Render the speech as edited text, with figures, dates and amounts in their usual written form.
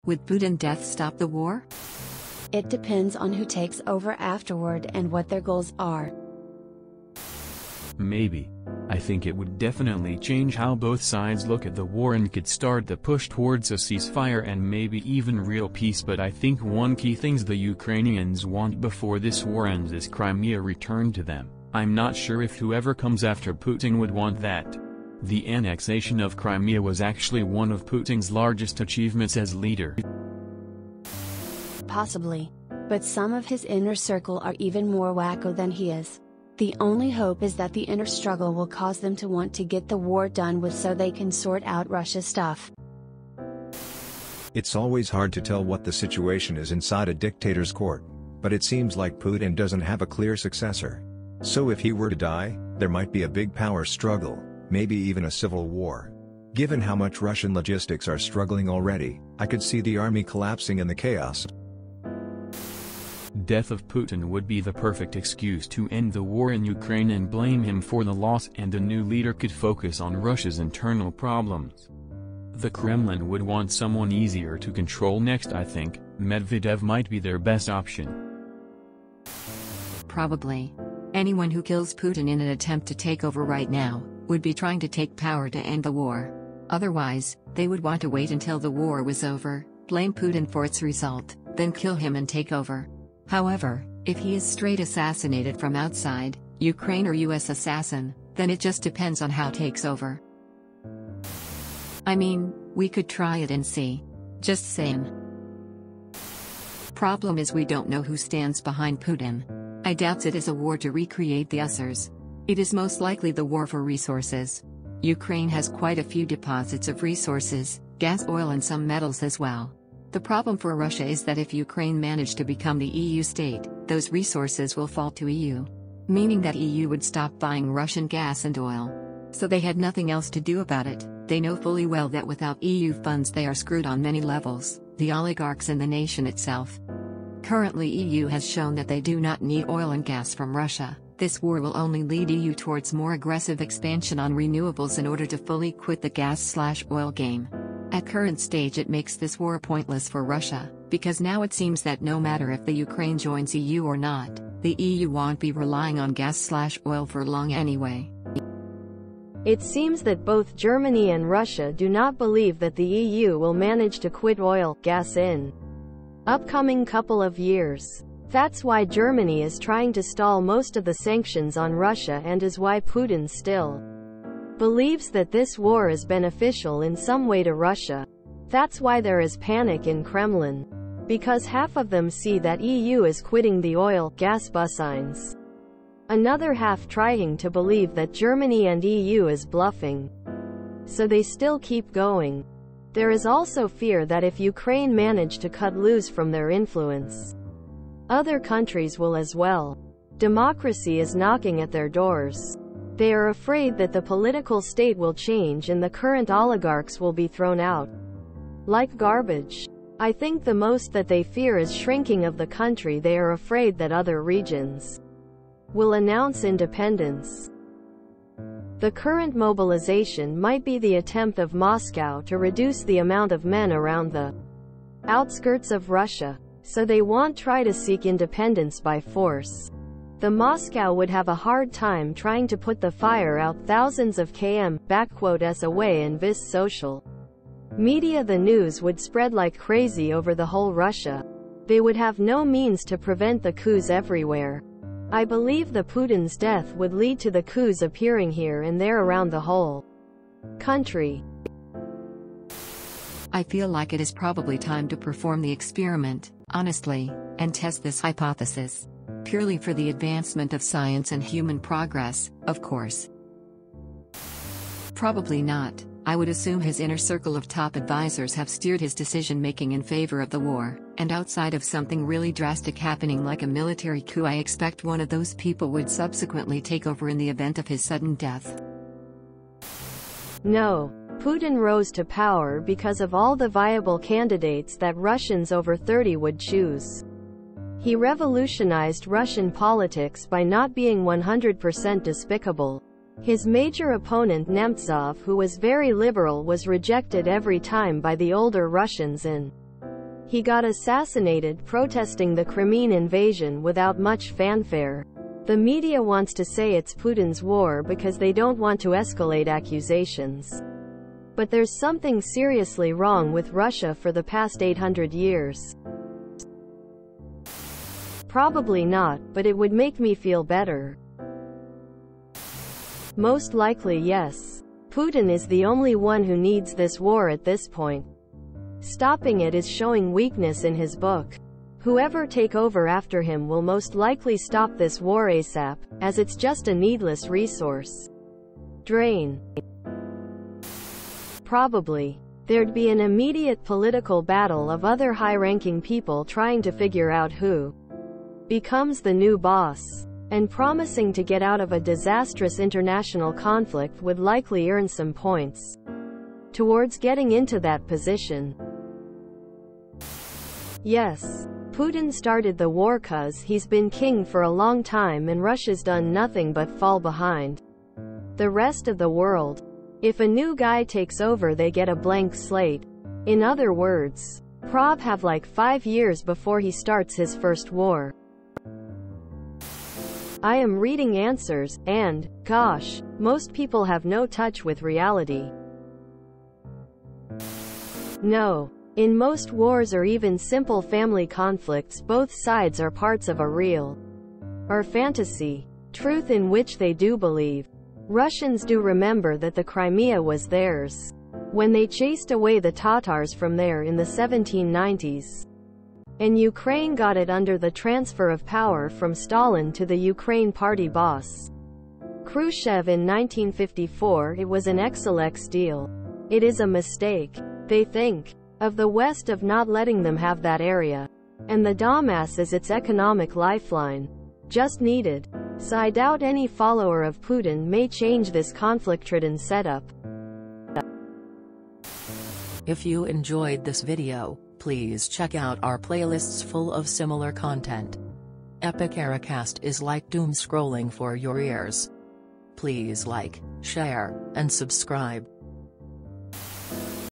Would Putin's death stop the war? It depends on who takes over afterward and what their goals are. Maybe. I think it would definitely change how both sides look at the war and could start the push towards a ceasefire and maybe even real peace, but I think one key things the Ukrainians want before this war ends is Crimea returned to them. I'm not sure if whoever comes after Putin would want that. The annexation of Crimea was actually one of Putin's largest achievements as leader. Possibly. But some of his inner circle are even more wacko than he is. The only hope is that the inner struggle will cause them to want to get the war done with so they can sort out Russia's stuff. It's always hard to tell what the situation is inside a dictator's court, but it seems like Putin doesn't have a clear successor. So if he were to die, there might be a big power struggle, maybe even a civil war. Given how much Russian logistics are struggling already, I could see the army collapsing in the chaos. Death of Putin would be the perfect excuse to end the war in Ukraine and blame him for the loss, and a new leader could focus on Russia's internal problems. The Kremlin would want someone easier to control next. I think Medvedev might be their best option. Probably. Anyone who kills Putin in an attempt to take over right now would be trying to take power to end the war. Otherwise, they would want to wait until the war was over, blame Putin for its result, then kill him and take over. However, if he is straight assassinated from outside, Ukraine or US assassin, then it just depends on how takes over. I mean, we could try it and see. Just saying. Problem is we don't know who stands behind Putin. I doubt it is a war to recreate the USSRs. It is most likely the war for resources. Ukraine has quite a few deposits of resources, gas, oil and some metals as well. The problem for Russia is that if Ukraine managed to become the EU state, those resources will fall to EU. Meaning that EU would stop buying Russian gas and oil. So they had nothing else to do about it. They know fully well that without EU funds they are screwed on many levels, the oligarchs and the nation itself. Currently EU has shown that they do not need oil and gas from Russia. This war will only lead EU towards more aggressive expansion on renewables in order to fully quit the gas/oil game. At current stage it makes this war pointless for Russia, because now it seems that no matter if the Ukraine joins EU or not, the EU won't be relying on gas/oil for long anyway. It seems that both Germany and Russia do not believe that the EU will manage to quit oil, gas in upcoming couple of years. That's why Germany is trying to stall most of the sanctions on Russia, and is why Putin still believes that this war is beneficial in some way to Russia. That's why there is panic in Kremlin. Because half of them see that EU is quitting the oil, gas business. Another half trying to believe that Germany and EU is bluffing. So they still keep going. There is also fear that if Ukraine manage to cut loose from their influence, other countries will as well. Democracy is knocking at their doors. They are afraid that the political state will change and the current oligarchs will be thrown out like garbage. I think the most that they fear is shrinking of the country. They are afraid that other regions will announce independence. The current mobilization might be the attempt of Moscow to reduce the amount of men around the outskirts of Russia, so they won't try to seek independence by force. The Moscow would have a hard time trying to put the fire out thousands of km away, and vis social media the news would spread like crazy over the whole Russia. They would have no means to prevent the coups everywhere. I believe the Putin's death would lead to the coups appearing here and there around the whole country. I feel like it is probably time to perform the experiment, honestly, and test this hypothesis. Purely for the advancement of science and human progress, of course. Probably not. I would assume his inner circle of top advisors have steered his decision-making in favor of the war, and outside of something really drastic happening like a military coup, I expect one of those people would subsequently take over in the event of his sudden death. No. Putin rose to power because of all the viable candidates that Russians over 30 would choose. He revolutionized Russian politics by not being 100% despicable. His major opponent Nemtsov, who was very liberal, was rejected every time by the older Russians, and He got assassinated protesting the Crimean invasion without much fanfare. The media wants to say it's Putin's war because they don't want to escalate accusations. But there's something seriously wrong with Russia for the past 800 years. Probably not, but it would make me feel better. Most likely yes. Putin is the only one who needs this war at this point. Stopping it is showing weakness in his book. Whoever take over after him will most likely stop this war ASAP, as it's just a needless resource drain. Probably. There'd be an immediate political battle of other high-ranking people trying to figure out who becomes the new boss. And promising to get out of a disastrous international conflict would likely earn some points towards getting into that position. Yes. Putin started the war cause he's been king for a long time and Russia's done nothing but fall behind the rest of the world. If a new guy takes over they get a blank slate. In other words, prob have like 5 years before he starts his first war. I am reading answers, and, gosh, most people have no touch with reality. No. In most wars or even simple family conflicts both sides are parts of a real or fantasy truth in which they do believe. Russians do remember that the Crimea was theirs when they chased away the Tatars from there in the 1790s. And Ukraine got it under the transfer of power from Stalin to the Ukraine party boss Khrushchev in 1954. It was an XLX deal. It is a mistake, they think, of the West of not letting them have that area. And the Donbass is its economic lifeline. Just needed. So I doubt any follower of Putin may change this conflict-ridden setup. If you enjoyed this video, please check out our playlists full of similar content. Epic Eracast is like doom scrolling for your ears. Please like, share, and subscribe.